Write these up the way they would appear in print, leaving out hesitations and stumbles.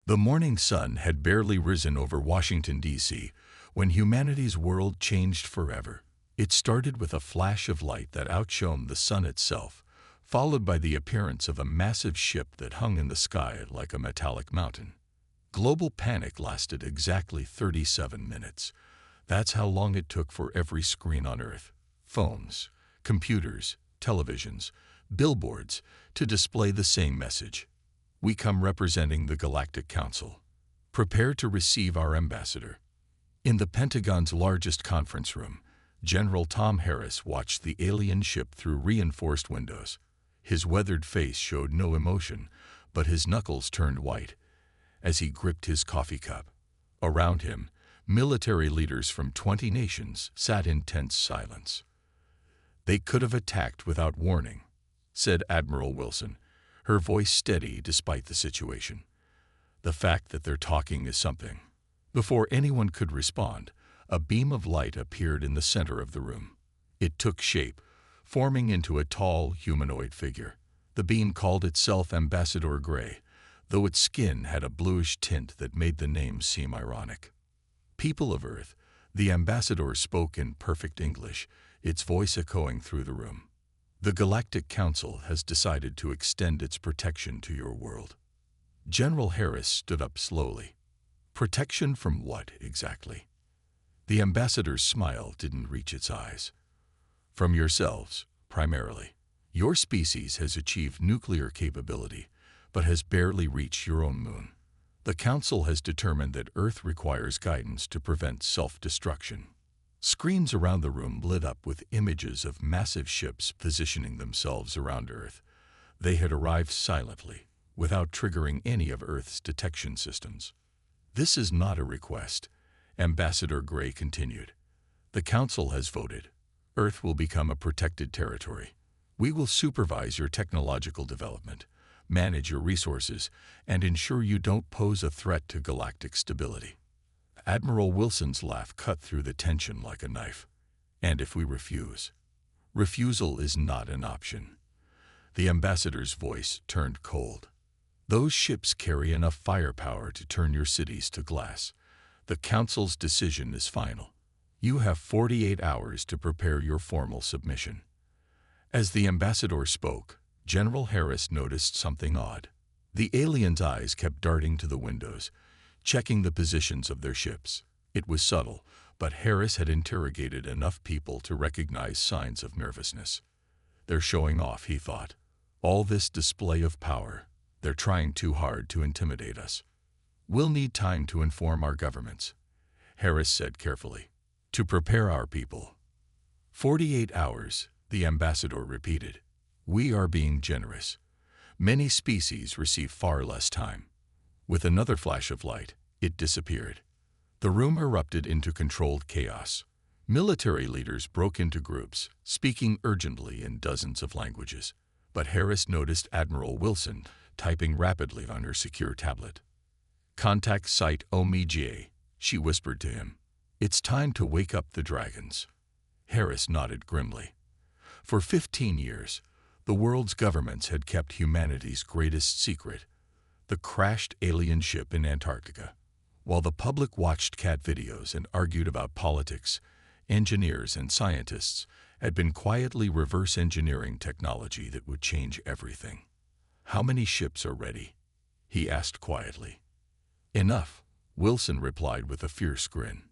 The morning sun had barely risen over Washington, D.C., when humanity's world changed forever. It started with a flash of light that outshone the sun itself, followed by the appearance of a massive ship that hung in the sky like a metallic mountain. Global panic lasted exactly 37 minutes. That's how long it took for every screen on Earth, phones, computers, televisions, billboards, to display the same message. We come representing the Galactic Council. Prepare to receive our ambassador. In the Pentagon's largest conference room, General Tom Harris watched the alien ship through reinforced windows. His weathered face showed no emotion, but his knuckles turned white as he gripped his coffee cup. Around him, military leaders from 20 nations sat in tense silence. "They could have attacked without warning," said Admiral Wilson, her voice steady despite the situation. "The fact that they're talking is something." Before anyone could respond, a beam of light appeared in the center of the room. It took shape, forming into a tall, humanoid figure. The beam called itself Ambassador Gray, though its skin had a bluish tint that made the name seem ironic. "People of Earth," the ambassador spoke in perfect English, its voice echoing through the room. "The Galactic Council has decided to extend its protection to your world." General Harris stood up slowly. "Protection from what, exactly?" The ambassador's smile didn't reach its eyes. "From yourselves, primarily. Your species has achieved nuclear capability, but has barely reached your own moon. The Council has determined that Earth requires guidance to prevent self-destruction." Screens around the room lit up with images of massive ships positioning themselves around Earth. They had arrived silently, without triggering any of Earth's detection systems. "This is not a request," Ambassador Gray continued. "The Council has voted. Earth will become a protected territory. We will supervise your technological development, manage your resources, and ensure you don't pose a threat to galactic stability." Admiral Wilson's laugh cut through the tension like a knife. "And if we refuse?" "Refusal is not an option." The ambassador's voice turned cold. "Those ships carry enough firepower to turn your cities to glass. The Council's decision is final. You have 48 hours to prepare your formal submission." As the ambassador spoke, General Harris noticed something odd. The aliens' eyes kept darting to the windows, checking the positions of their ships. It was subtle, but Harris had interrogated enough people to recognize signs of nervousness. "They're showing off," he thought. "All this display of power. They're trying too hard to intimidate us." "We'll need time to inform our governments," Harris said carefully, "to prepare our people." 48 hours, the ambassador repeated. "We are being generous. Many species receive far less time." With another flash of light, it disappeared. The room erupted into controlled chaos. Military leaders broke into groups, speaking urgently in dozens of languages. But Harris noticed Admiral Wilson typing rapidly on her secure tablet. "Contact Site Omega," she whispered to him. "It's time to wake up the dragons." Harris nodded grimly. For 15 years, the world's governments had kept humanity's greatest secret, the crashed alien ship in Antarctica. While the public watched cat videos and argued about politics, engineers and scientists had been quietly reverse engineering technology that would change everything. "How many ships are ready?" he asked quietly. "Enough," Wilson replied with a fierce grin.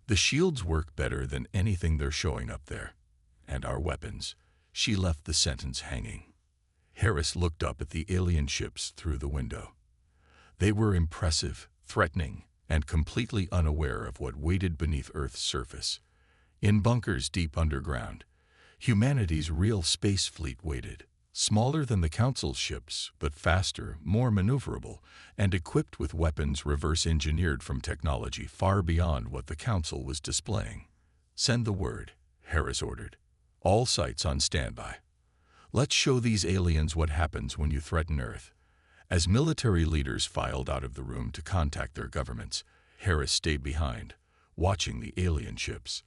"The shields work better than anything they're showing up there. And our weapons." She left the sentence hanging. Harris looked up at the alien ships through the window. They were impressive, threatening, and completely unaware of what waited beneath Earth's surface. In bunkers deep underground, humanity's real space fleet waited, smaller than the Council's ships, but faster, more maneuverable, and equipped with weapons reverse-engineered from technology far beyond what the Council was displaying. "Send the word," Harris ordered. "All sites on standby. Let's show these aliens what happens when you threaten Earth." As military leaders filed out of the room to contact their governments, Harris stayed behind, watching the alien ships.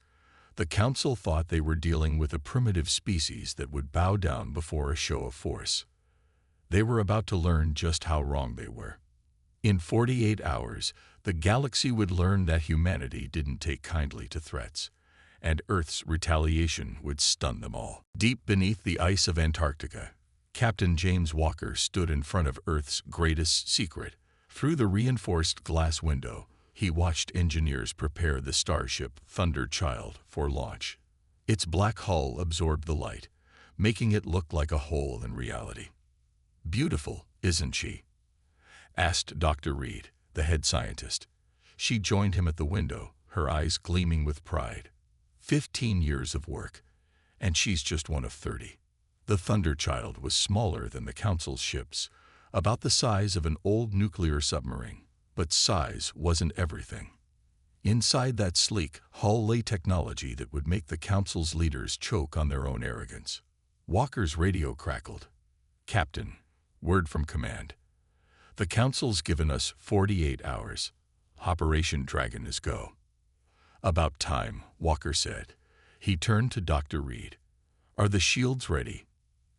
The Council thought they were dealing with a primitive species that would bow down before a show of force. They were about to learn just how wrong they were. In 48 hours, the galaxy would learn that humanity didn't take kindly to threats, and Earth's retaliation would stun them all. Deep beneath the ice of Antarctica, Captain James Walker stood in front of Earth's greatest secret. Through the reinforced glass window, he watched engineers prepare the starship Thunderchild for launch. Its black hull absorbed the light, making it look like a hole in reality. "Beautiful, isn't she?" asked Dr. Reed, the head scientist. She joined him at the window, her eyes gleaming with pride. 15 years of work, and she's just one of 30. The Thunderchild was smaller than the Council's ships, about the size of an old nuclear submarine. But size wasn't everything. Inside that sleek hull lay technology that would make the Council's leaders choke on their own arrogance. Walker's radio crackled. "Captain, word from command. The Council's given us 48 hours. Operation Dragon is go." "About time," Walker said. He turned to Dr. Reed. "Are the shields ready?"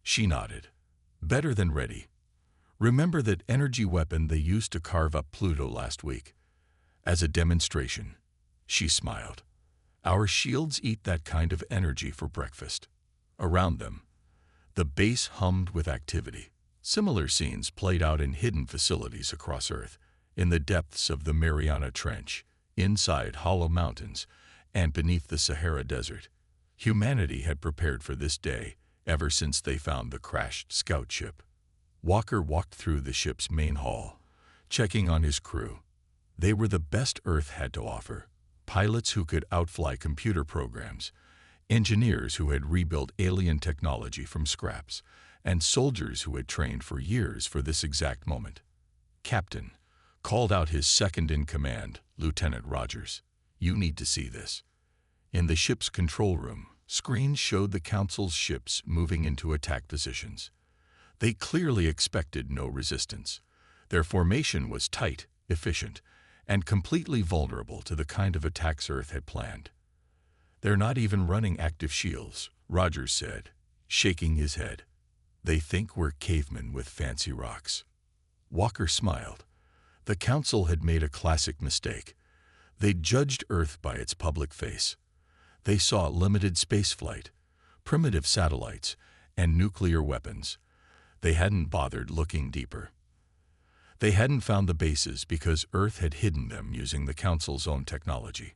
She nodded. "Better than ready. Remember that energy weapon they used to carve up Pluto last week? As a demonstration." She smiled. "Our shields eat that kind of energy for breakfast." Around them, the base hummed with activity. Similar scenes played out in hidden facilities across Earth, in the depths of the Mariana Trench, inside hollow mountains, and beneath the Sahara Desert. Humanity had prepared for this day ever since they found the crashed scout ship. Walker walked through the ship's main hall, checking on his crew. They were the best Earth had to offer: pilots who could outfly computer programs, engineers who had rebuilt alien technology from scraps, and soldiers who had trained for years for this exact moment. "Captain," called out his second-in-command, Lieutenant Rogers, "you need to see this." In the ship's control room, screens showed the Council's ships moving into attack positions. They clearly expected no resistance. Their formation was tight, efficient, and completely vulnerable to the kind of attacks Earth had planned. "They're not even running active shields," Rogers said, shaking his head. "They think we're cavemen with fancy rocks." Walker smiled. The Council had made a classic mistake. They'd judged Earth by its public face. They saw limited spaceflight, primitive satellites, and nuclear weapons. They hadn't bothered looking deeper. They hadn't found the bases because Earth had hidden them using the Council's own technology,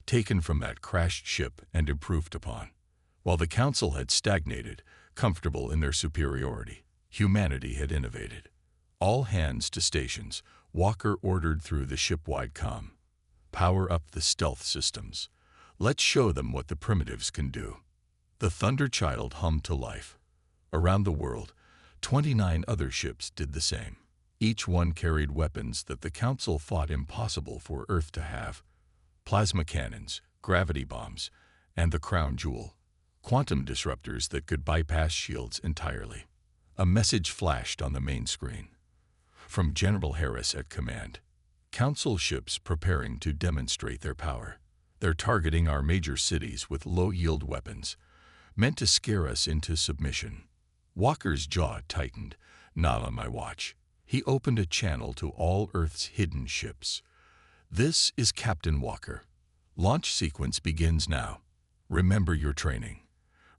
taken from that crashed ship and improved upon. While the Council had stagnated, comfortable in their superiority, humanity had innovated. "All hands to stations," Walker ordered through the ship-wide comm. "Power up the stealth systems. Let's show them what the primitives can do." The Thunderchild hummed to life. Around the world, 29 other ships did the same. Each one carried weapons that the Council thought impossible for Earth to have: plasma cannons, gravity bombs, and the crown jewel, quantum disruptors that could bypass shields entirely. A message flashed on the main screen. From General Harris at command. "Council ships preparing to demonstrate their power. They're targeting our major cities with low-yield weapons, meant to scare us into submission." Walker's jaw tightened. "Not on my watch." He opened a channel to all Earth's hidden ships. "This is Captain Walker. Launch sequence begins now. Remember your training.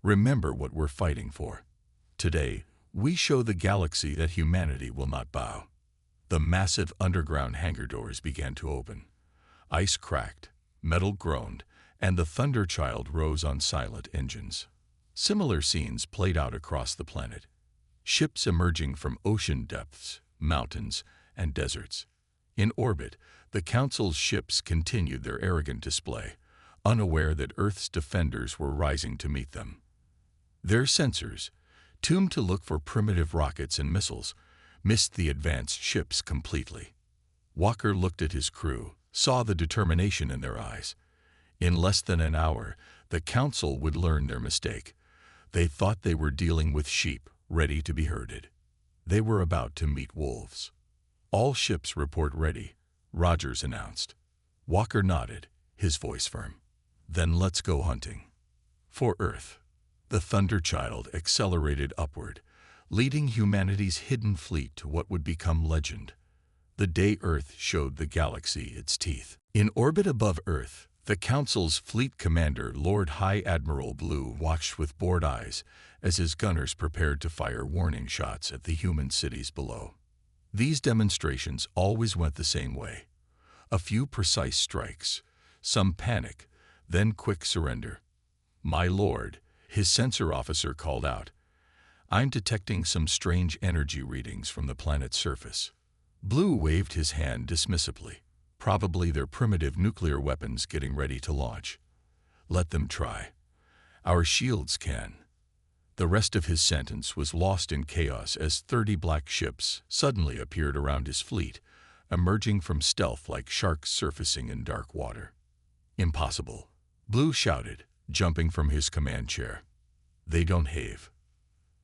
Remember what we're fighting for. Today, we show the galaxy that humanity will not bow." The massive underground hangar doors began to open. Ice cracked, metal groaned, and the Thunderchild rose on silent engines. Similar scenes played out across the planet. Ships emerging from ocean depths, mountains, and deserts. In orbit, the Council's ships continued their arrogant display, unaware that Earth's defenders were rising to meet them. Their sensors, tuned to look for primitive rockets and missiles, missed the advanced ships completely. Walker looked at his crew, saw the determination in their eyes. In less than an hour, the Council would learn their mistake. They thought they were dealing with sheep, ready to be herded. They were about to meet wolves. "All ships report ready," Rogers announced. Walker nodded, his voice firm. "Then let's go hunting." For Earth, the Thunderchild accelerated upward, leading humanity's hidden fleet to what would become legend. the day Earth showed the galaxy its teeth. In orbit above Earth, the Council's fleet commander, Lord High Admiral Blue, watched with bored eyes as his gunners prepared to fire warning shots at the human cities below. These demonstrations always went the same way. A few precise strikes, some panic, then quick surrender. "My lord," his sensor officer called out, "I'm detecting some strange energy readings from the planet's surface." Blue waved his hand dismissively. "Probably their primitive nuclear weapons getting ready to launch. Let them try. Our shields can." The rest of his sentence was lost in chaos as 30 black ships suddenly appeared around his fleet, emerging from stealth like sharks surfacing in dark water. "Impossible," Blue shouted, jumping from his command chair. "They don't have."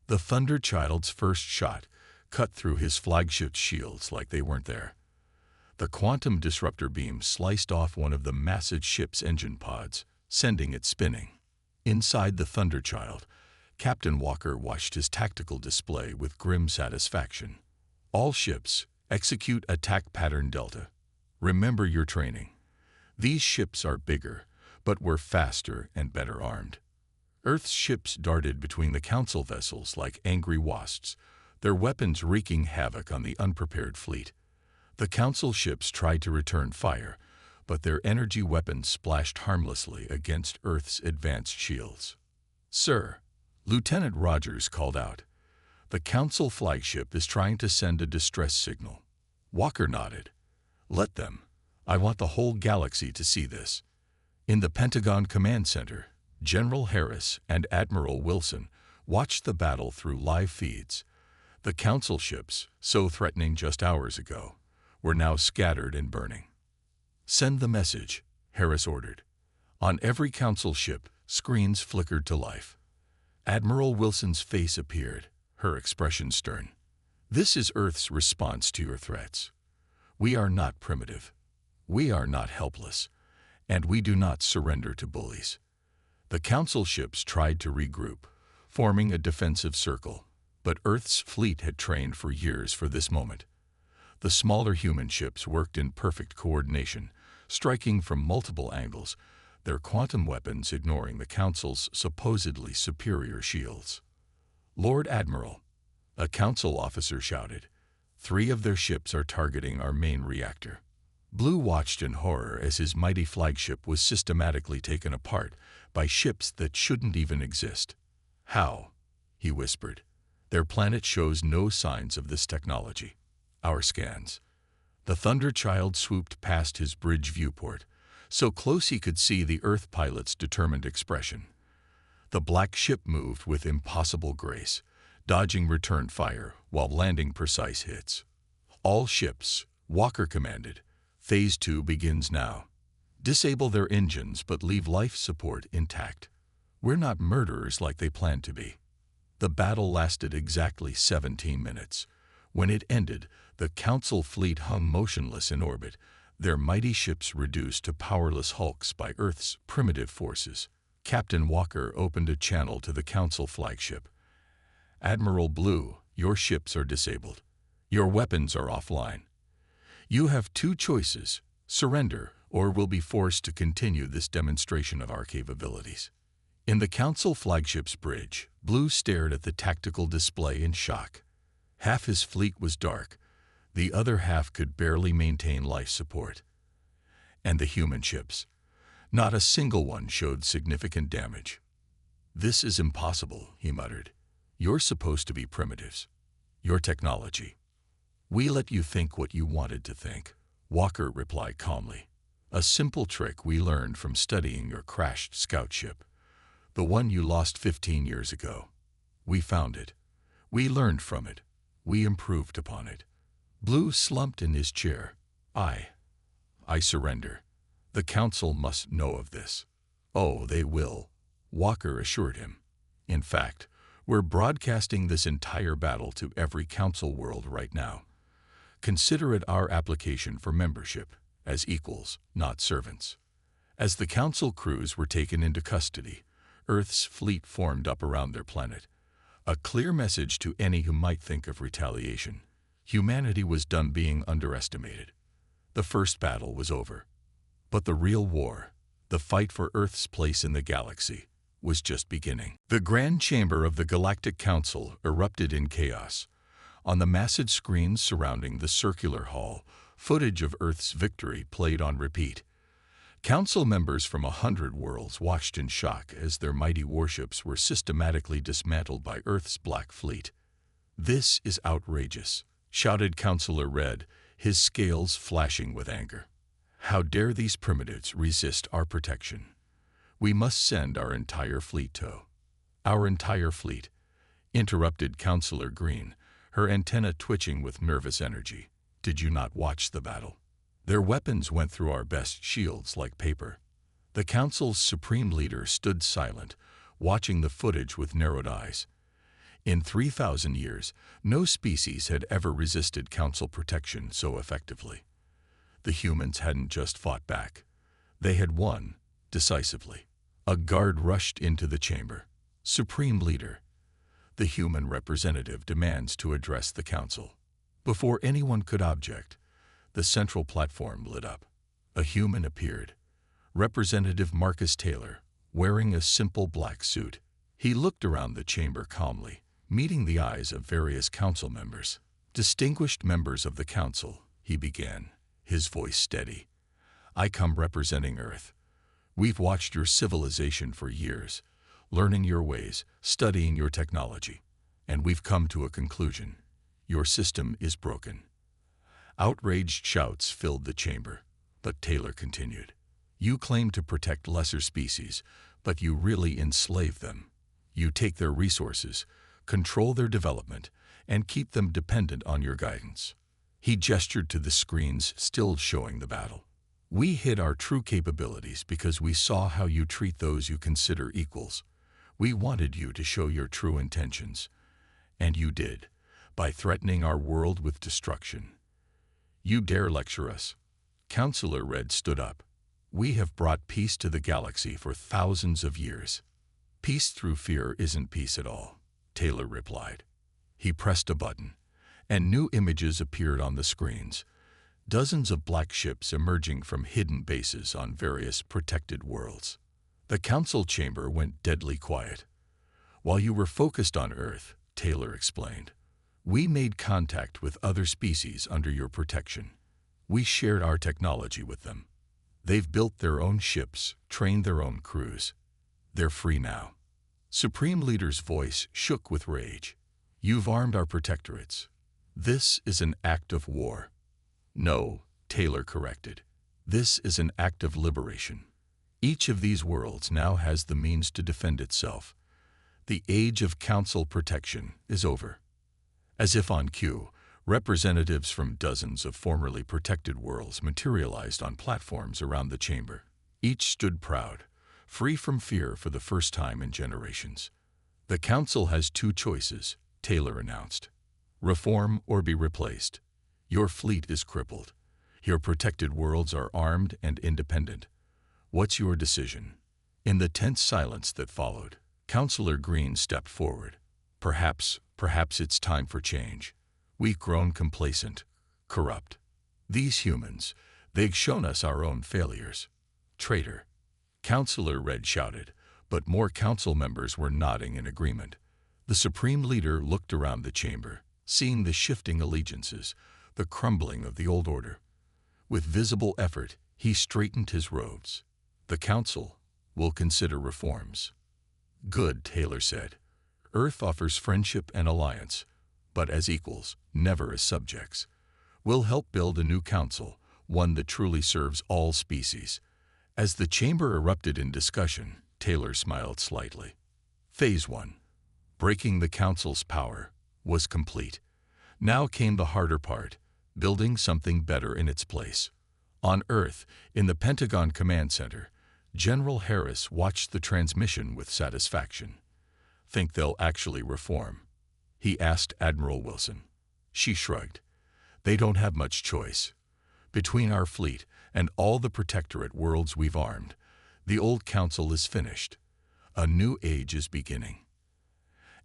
The Thunder Child's first shot cut through his flagship's shields like they weren't there. The quantum disruptor beam sliced off one of the massive ship's engine pods, sending it spinning. Inside the Thunder Child, Captain Walker watched his tactical display with grim satisfaction. "All ships, execute attack pattern Delta. Remember your training. These ships are bigger, but we're faster and better armed." Earth's ships darted between the Council vessels like angry wasps, their weapons wreaking havoc on the unprepared fleet. The Council ships tried to return fire, but their energy weapons splashed harmlessly against Earth's advanced shields. "Sir," Lieutenant Rogers called out, "the Council flagship is trying to send a distress signal." Walker nodded. "Let them. I want the whole galaxy to see this." In the Pentagon Command Center, General Harris and Admiral Wilson watched the battle through live feeds. The Council ships, so threatening just hours ago, were now scattered and burning. "Send the message," Harris ordered. On every Council ship, screens flickered to life. Admiral Wilson's face appeared, her expression stern. "This is Earth's response to your threats. We are not primitive. We are not helpless. And we do not surrender to bullies." The Council ships tried to regroup, forming a defensive circle, but Earth's fleet had trained for years for this moment. The smaller human ships worked in perfect coordination, striking from multiple angles, their quantum weapons ignoring the Council's supposedly superior shields. "Lord Admiral," a Council officer shouted, "3 of their ships are targeting our main reactor." Blue watched in horror as his mighty flagship was systematically taken apart by ships that shouldn't even exist. "How?" he whispered. "Their planet shows no signs of this technology." "Our scans." The Thunder Child swooped past his bridge viewport, so close he could see the Earth pilot's determined expression. The black ship moved with impossible grace, dodging return fire while landing precise hits. "All ships," Walker commanded. "Phase 2 begins now. Disable their engines but leave life support intact. We're not murderers like they planned to be." The battle lasted exactly 17 minutes. When it ended, the Council fleet hung motionless in orbit, their mighty ships reduced to powerless hulks by Earth's primitive forces. Captain Walker opened a channel to the Council flagship. "Admiral Blue, your ships are disabled. Your weapons are offline. You have 2 choices: surrender, or we'll be forced to continue this demonstration of our capabilities." In the Council flagship's bridge, Blue stared at the tactical display in shock. Half his fleet was dark, the other half could barely maintain life support. And the human ships? Not a single one showed significant damage. "This is impossible," he muttered. "You're supposed to be primitives. Your technology. We let you think what you wanted to think," Walker replied calmly. "A simple trick we learned from studying your crashed scout ship. The one you lost 15 years ago. We found it. We learned from it. We improved upon it." Blue slumped in his chair. I surrender. The Council must know of this." "Oh, they will," Walker assured him. "In fact, we're broadcasting this entire battle to every Council world right now. Consider it our application for membership, as equals, not servants." As the Council crews were taken into custody, Earth's fleet formed up around their planet. A clear message to any who might think of retaliation. Humanity was done being underestimated. The first battle was over. But the real war, the fight for Earth's place in the galaxy, was just beginning. The Grand Chamber of the Galactic Council erupted in chaos. On the massive screens surrounding the circular hall, footage of Earth's victory played on repeat. Council members from 100 worlds watched in shock as their mighty warships were systematically dismantled by Earth's Black Fleet. "This is outrageous," shouted Councillor Red, his scales flashing with anger. "How dare these primitives resist our protection? We must send our entire fleet to—" "Our entire fleet," interrupted Councillor Green, her antenna twitching with nervous energy. "Did you not watch the battle? Their weapons went through our best shields like paper." The Council's supreme leader stood silent, watching the footage with narrowed eyes. In 3,000 years, no species had ever resisted Council protection so effectively. The humans hadn't just fought back. They had won, decisively. A guard rushed into the chamber. "Supreme Leader, the human representative demands to address the Council." Before anyone could object, the central platform lit up. A human appeared. Representative Marcus Taylor, wearing a simple black suit. He looked around the chamber calmly, meeting the eyes of various council members. "Distinguished members of the council," he began, his voice steady. "I come representing Earth. We've watched your civilization for years, learning your ways, studying your technology, and we've come to a conclusion. Your system is broken." Outraged shouts filled the chamber, but Taylor continued. "You claim to protect lesser species, but you really enslave them. You take their resources, control their development, and keep them dependent on your guidance." He gestured to the screens still showing the battle. "We hid our true capabilities because we saw how you treat those you consider equals. We wanted you to show your true intentions. And you did, by threatening our world with destruction. You dare lecture us?" Councillor Red stood up. "We have brought peace to the galaxy for thousands of years." "Peace through fear isn't peace at all," Taylor replied. He pressed a button, and new images appeared on the screens. Dozens of black ships emerging from hidden bases on various protected worlds. The council chamber went deadly quiet. "While you were focused on Earth," Taylor explained, "we made contact with other species under your protection. We shared our technology with them. They've built their own ships, trained their own crews. They're free now." Supreme Leader's voice shook with rage. "You've armed our protectorates. This is an act of war." "No," Taylor corrected. "This is an act of liberation. Each of these worlds now has the means to defend itself. The age of council protection is over." As if on cue, representatives from dozens of formerly protected worlds materialized on platforms around the chamber. Each stood proud, free from fear for the first time in generations. "The council has two choices," Taylor announced. "Reform or be replaced. Your fleet is crippled. Your protected worlds are armed and independent. What's your decision?" In the tense silence that followed, Councillor Green stepped forward. Perhaps it's time for change. We've grown complacent, corrupt. These humans, they've shown us our own failures." "Traitor," Councillor Red shouted, but more council members were nodding in agreement. The Supreme Leader looked around the chamber, seeing the shifting allegiances, the crumbling of the old order. With visible effort, he straightened his robes. "The Council will consider reforms." "Good," Taylor said. "Earth offers friendship and alliance, but as equals, never as subjects. We'll help build a new council, one that truly serves all species." As the chamber erupted in discussion, Taylor smiled slightly. Phase 1, breaking the council's power, was complete. Now came the harder part, building something better in its place. On Earth, in the Pentagon Command Center, General Harris watched the transmission with satisfaction. "Think they'll actually reform?" he asked Admiral Wilson. She shrugged. "They don't have much choice. Between our fleet and all the protectorate worlds we've armed, the old council is finished. A new age is beginning."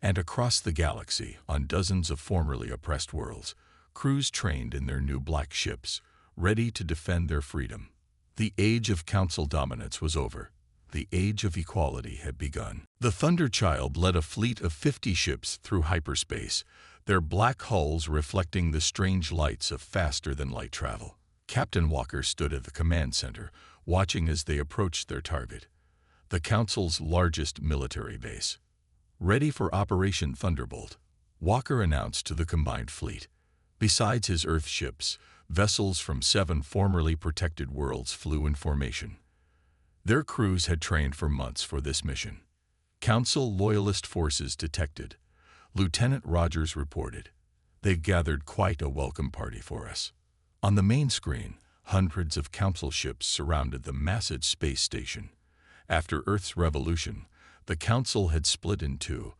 And across the galaxy, on dozens of formerly oppressed worlds, crews trained in their new black ships, ready to defend their freedom. The age of Council dominance was over. The age of equality had begun. The Thunderchild led a fleet of 50 ships through hyperspace, their black hulls reflecting the strange lights of faster-than-light travel. Captain Walker stood at the command center, watching as they approached their target, the Council's largest military base. Ready for Operation Thunderbolt, Walker announced to the combined fleet. Besides his Earth ships, vessels from 7 formerly protected worlds flew in formation. Their crews had trained for months for this mission. Council Loyalist forces detected. Lieutenant Rogers reported. They've gathered quite a welcome party for us. On the main screen, hundreds of Council ships surrounded the massive space station. After Earth's revolution, the Council had split in two,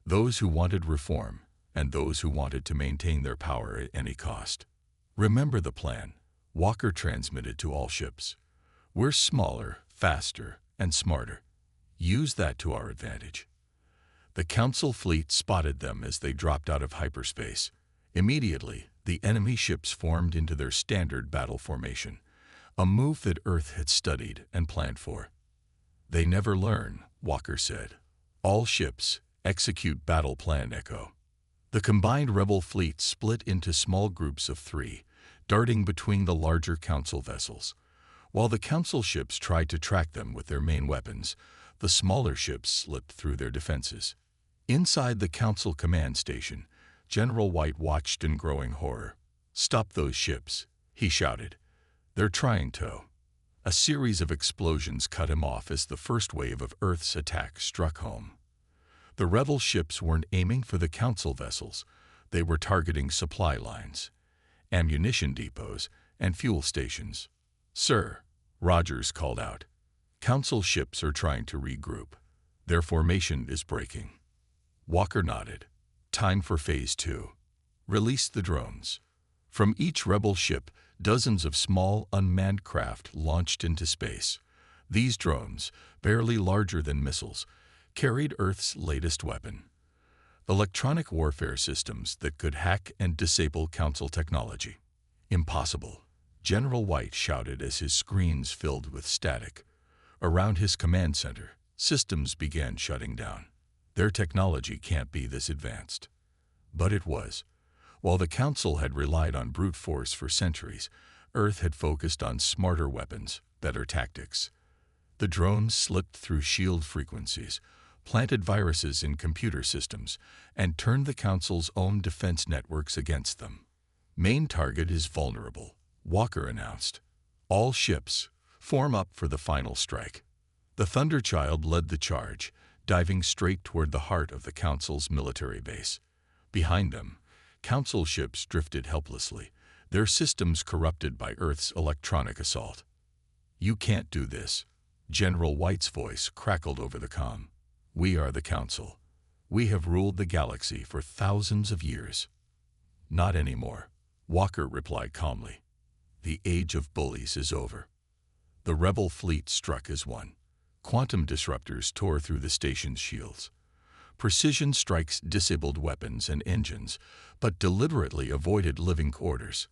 those who wanted reform and those who wanted to maintain their power at any cost. Remember the plan, Walker transmitted to all ships. We're smaller, faster, and smarter. Use that to our advantage. The Council fleet spotted them as they dropped out of hyperspace. Immediately, the enemy ships formed into their standard battle formation, a move that Earth had studied and planned for. They never learn, Walker said. All ships, execute battle plan Echo. The combined rebel fleet split into small groups of 3, darting between the larger Council vessels. While the Council ships tried to track them with their main weapons, the smaller ships slipped through their defenses. Inside the Council command station, General White watched in growing horror. "Stop those ships," he shouted. "They're trying to." A series of explosions cut him off as the first wave of Earth's attack struck home. The rebel ships weren't aiming for the Council vessels. They were targeting supply lines, ammunition depots, and fuel stations. "Sir," Rogers called out, "Council ships are trying to regroup. Their formation is breaking." Walker nodded. "Time for Phase 2. Release the drones." From each rebel ship, dozens of small, unmanned craft launched into space. These drones, barely larger than missiles, carried Earth's latest weapon, electronic warfare systems that could hack and disable Council technology. "Impossible," General White shouted as his screens filled with static. Around his command center, systems began shutting down. Their technology can't be this advanced. But it was. While the Council had relied on brute force for centuries, Earth had focused on smarter weapons, better tactics. The drones slipped through shield frequencies, planted viruses in computer systems, and turned the Council's own defense networks against them. "Main target is vulnerable," Walker announced. "All ships, form up for the final strike." The Thunderchild led the charge, diving straight toward the heart of the Council's military base. Behind them, Council ships drifted helplessly, their systems corrupted by Earth's electronic assault. "You can't do this," General White's voice crackled over the comm. "We are the Council. We have ruled the galaxy for thousands of years." "Not anymore," Walker replied calmly. "The age of bullies is over." The rebel fleet struck as one. Quantum disruptors tore through the station's shields. Precision strikes disabled weapons and engines, but deliberately avoided living quarters.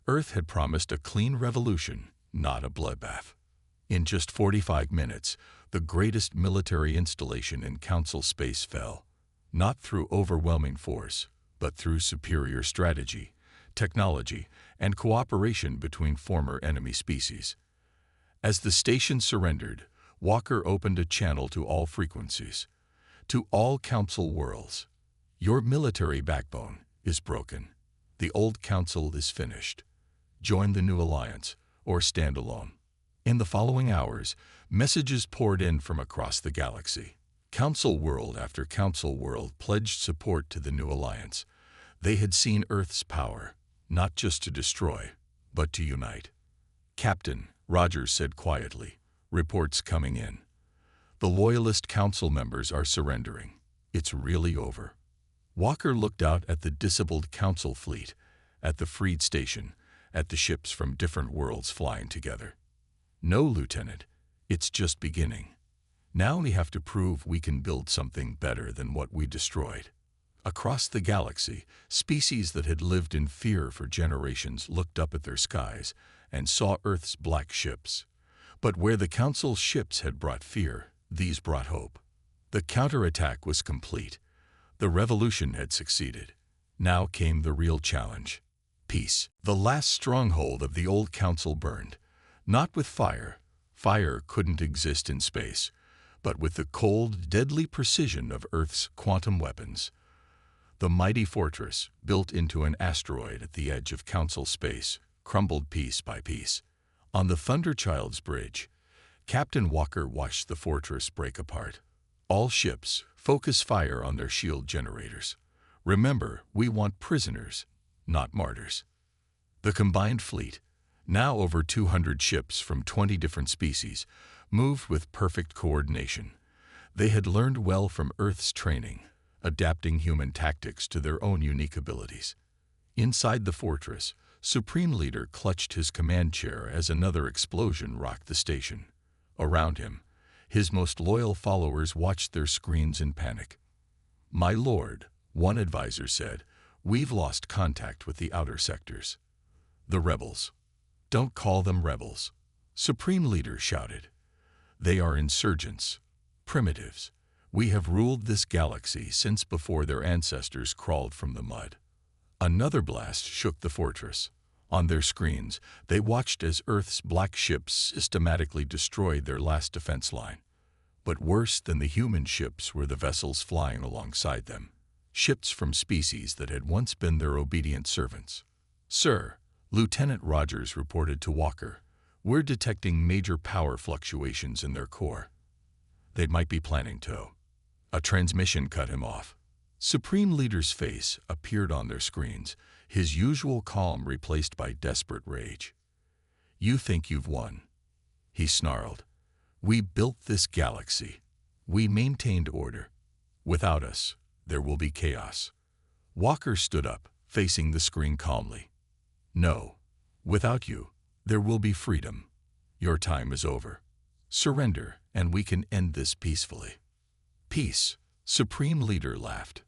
Earth had promised a clean revolution, not a bloodbath. In just 45 minutes, the greatest military installation in Council space fell, not through overwhelming force, but through superior strategy, technology, and cooperation between former enemy species. As the station surrendered, Walker opened a channel to all frequencies. "To all Council worlds, your military backbone is broken. The old Council is finished. Join the new alliance or stand alone." In the following hours, messages poured in from across the galaxy. Council world after Council world pledged support to the new alliance. They had seen Earth's power, not just to destroy, but to unite. "Captain," Rogers said quietly, "reports coming in. The Loyalist Council members are surrendering. It's really over." Walker looked out at the disabled Council fleet, at the freed station, at the ships from different worlds flying together. "No, Lieutenant, it's just beginning. Now we have to prove we can build something better than what we destroyed." Across the galaxy, species that had lived in fear for generations looked up at their skies and saw Earth's black ships. But where the Council's ships had brought fear, these brought hope. The counterattack was complete. The revolution had succeeded. Now came the real challenge. Peace. The last stronghold of the old Council burned. Not with fire. Fire couldn't exist in space. But with the cold, deadly precision of Earth's quantum weapons. The mighty fortress, built into an asteroid at the edge of Council space, crumbled piece by piece. On the Thunderchild's bridge, Captain Walker watched the fortress break apart. All ships, focus fire on their shield generators. Remember, we want prisoners, not martyrs. The combined fleet, now over 200 ships from 20 different species, moved with perfect coordination. They had learned well from Earth's training, adapting human tactics to their own unique abilities. Inside the fortress, Supreme Leader clutched his command chair as another explosion rocked the station. Around him, his most loyal followers watched their screens in panic. "My lord," one advisor said, "we've lost contact with the outer sectors." "The rebels." "Don't call them rebels," Supreme Leader shouted. "They are insurgents, primitives. We have ruled this galaxy since before their ancestors crawled from the mud." Another blast shook the fortress. On their screens, they watched as Earth's black ships systematically destroyed their last defense line. But worse than the human ships were the vessels flying alongside them. Ships from species that had once been their obedient servants. "Sir," Lieutenant Rogers reported to Walker, "we're detecting major power fluctuations in their core." "They might be planning to." A transmission cut him off. Supreme Leader's face appeared on their screens, his usual calm replaced by desperate rage. "You think you've won," he snarled. "We built this galaxy. We maintained order. Without us, there will be chaos." Walker stood up, facing the screen calmly. "No. Without you, there will be freedom. Your time is over. Surrender, and we can end this peacefully." "Peace," Supreme Leader laughed.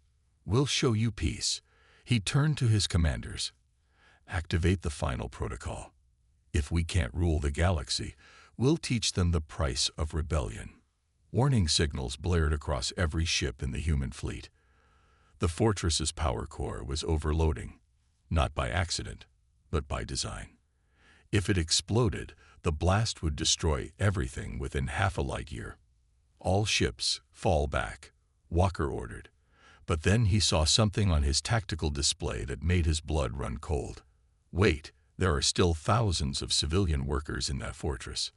"We'll show you peace." He turned to his commanders. "Activate the final protocol. If we can't rule the galaxy, we'll teach them the price of rebellion." Warning signals blared across every ship in the human fleet. The fortress's power core was overloading, not by accident, but by design. If it exploded, the blast would destroy everything within half a light year. "All ships, fall back," Walker ordered. But then he saw something on his tactical display that made his blood run cold. Wait, there are still thousands of civilian workers in that fortress.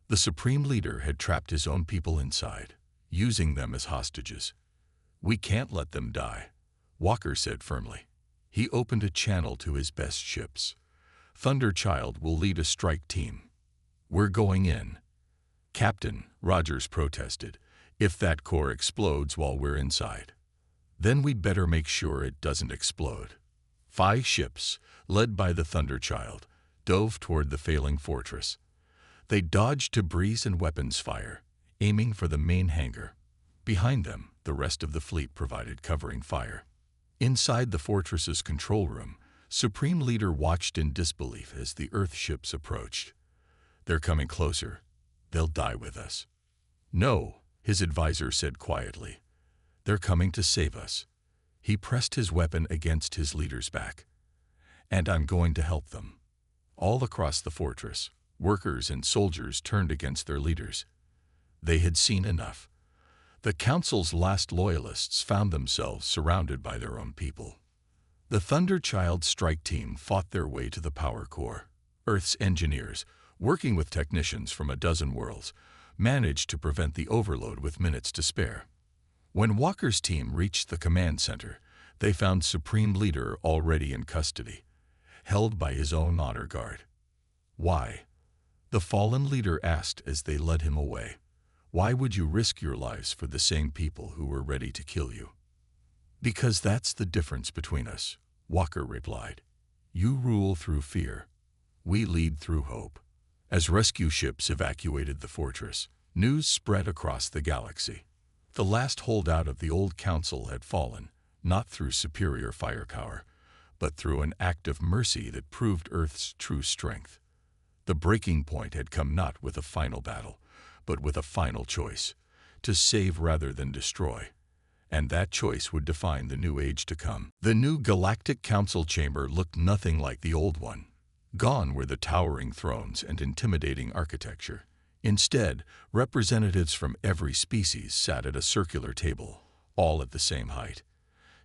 The Supreme Leader had trapped his own people inside, using them as hostages. "We can't let them die," Walker said firmly. He opened a channel to his best ships. "Thunderchild will lead a strike team. We're going in." "Captain," Rogers protested, "if that core explodes while we're inside, then we'd better make sure it doesn't explode." 5 ships, led by the Thunderchild, dove toward the failing fortress. They dodged debris and weapons fire, aiming for the main hangar. Behind them, the rest of the fleet provided covering fire. Inside the fortress's control room, Supreme Leader watched in disbelief as the Earth ships approached. "They're coming closer. They'll die with us." "No," his advisor said quietly. "They're coming to save us." He pressed his weapon against his leader's back. "And I'm going to help them." All across the fortress, workers and soldiers turned against their leaders. They had seen enough. The Council's last loyalists found themselves surrounded by their own people. The Thunderchild strike team fought their way to the power core. Earth's engineers, working with technicians from a dozen worlds, managed to prevent the overload with minutes to spare. When Walker's team reached the command center, they found Supreme Leader already in custody, held by his own honor guard. "Why?" the fallen leader asked as they led him away. "Why would you risk your lives for the same people who were ready to kill you?" "Because that's the difference between us," Walker replied. "You rule through fear. We lead through hope." As rescue ships evacuated the fortress, news spread across the galaxy. The last holdout of the old council had fallen, not through superior firepower, but through an act of mercy that proved Earth's true strength. The breaking point had come not with a final battle, but with a final choice, to save rather than destroy. And that choice would define the new age to come. The new Galactic Council chamber looked nothing like the old one. Gone were the towering thrones and intimidating architecture. Instead, representatives from every species sat at a circular table, all at the same height.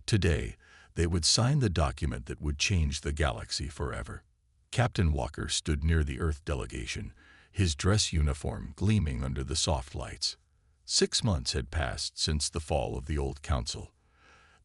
Today, they would sign the document that would change the galaxy forever. Captain Walker stood near the Earth delegation, his dress uniform gleaming under the soft lights. 6 months had passed since the fall of the old council.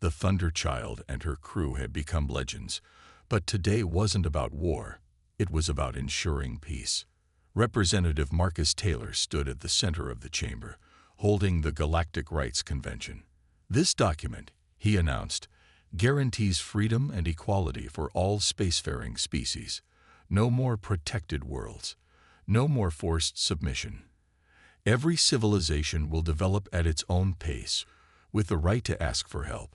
The Thunder Child and her crew had become legends, but today wasn't about war. It was about ensuring peace. Representative Marcus Taylor stood at the center of the chamber, holding the Galactic Rights Convention. This document, he announced, guarantees freedom and equality for all spacefaring species. No more protected worlds. No more forced submission. Every civilization will develop at its own pace, with the right to ask for help,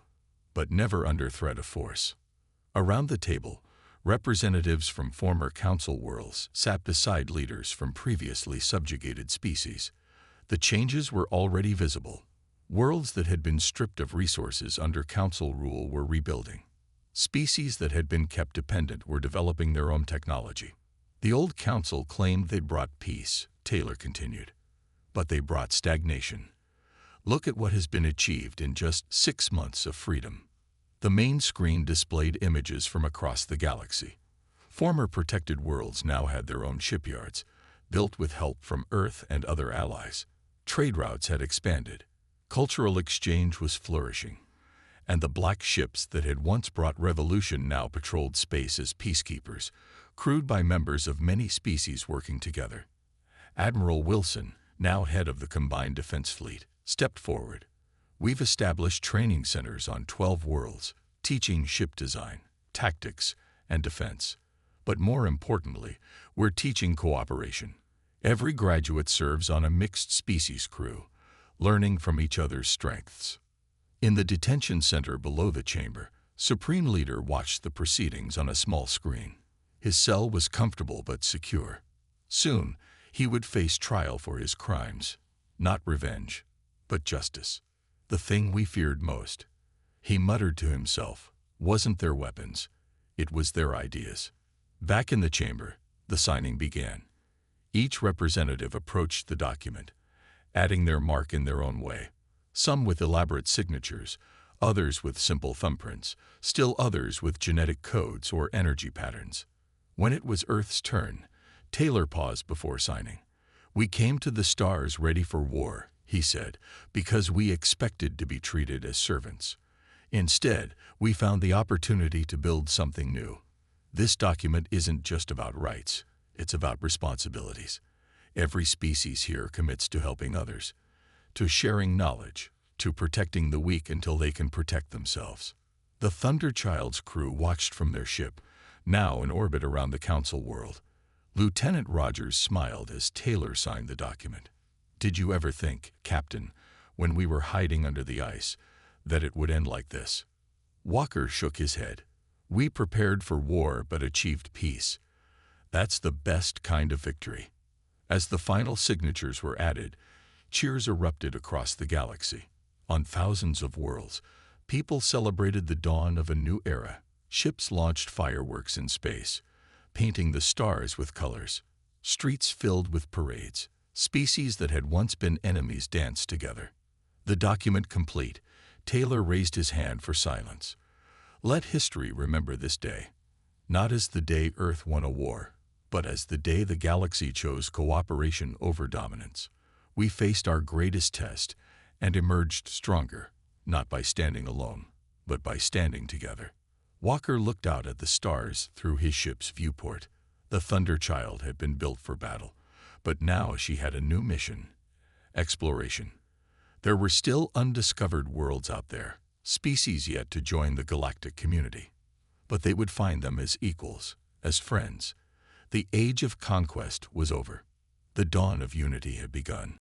but never under threat of force. Around the table, representatives from former council worlds sat beside leaders from previously subjugated species. The changes were already visible. Worlds that had been stripped of resources under council rule were rebuilding. Species that had been kept dependent were developing their own technology. The old council claimed they brought peace, Taylor continued, but they brought stagnation. Look at what has been achieved in just 6 months of freedom. The main screen displayed images from across the galaxy. Former protected worlds now had their own shipyards, built with help from Earth and other allies. Trade routes had expanded. Cultural exchange was flourishing. And the black ships that had once brought revolution now patrolled space as peacekeepers, crewed by members of many species working together. Admiral Wilson, now head of the Combined Defense Fleet, stepped forward. We've established training centers on 12 worlds, teaching ship design, tactics, and defense. But more importantly, we're teaching cooperation. Every graduate serves on a mixed species crew, learning from each other's strengths. In the detention center below the chamber, Supreme Leader watched the proceedings on a small screen. His cell was comfortable but secure. Soon, he would face trial for his crimes, not revenge, but justice. The thing we feared most. He muttered to himself, wasn't their weapons, it was their ideas. Back in the chamber, the signing began. Each representative approached the document, adding their mark in their own way. Some with elaborate signatures, others with simple thumbprints, still others with genetic codes or energy patterns. When it was Earth's turn, Taylor paused before signing. We came to the stars ready for war, he said, because we expected to be treated as servants. Instead, we found the opportunity to build something new. This document isn't just about rights, it's about responsibilities. Every species here commits to helping others, to sharing knowledge, to protecting the weak until they can protect themselves. The Thunder Child's crew watched from their ship, now in orbit around the Council world. Lieutenant Rogers smiled as Taylor signed the document. Did you ever think, Captain, when we were hiding under the ice, that it would end like this? Walker shook his head. We prepared for war but achieved peace. That's the best kind of victory. As the final signatures were added, cheers erupted across the galaxy. On thousands of worlds, people celebrated the dawn of a new era. Ships launched fireworks in space, painting the stars with colors. Streets filled with parades. Species that had once been enemies danced together. The document complete, Taylor raised his hand for silence. Let history remember this day, not as the day Earth won a war, but as the day the galaxy chose cooperation over dominance. We faced our greatest test and emerged stronger, not by standing alone, but by standing together. Walker looked out at the stars through his ship's viewport. The Thunder Child had been built for battle, but now she had a new mission: exploration. There were still undiscovered worlds out there, species yet to join the galactic community. But they would find them as equals, as friends. The age of conquest was over. The dawn of unity had begun.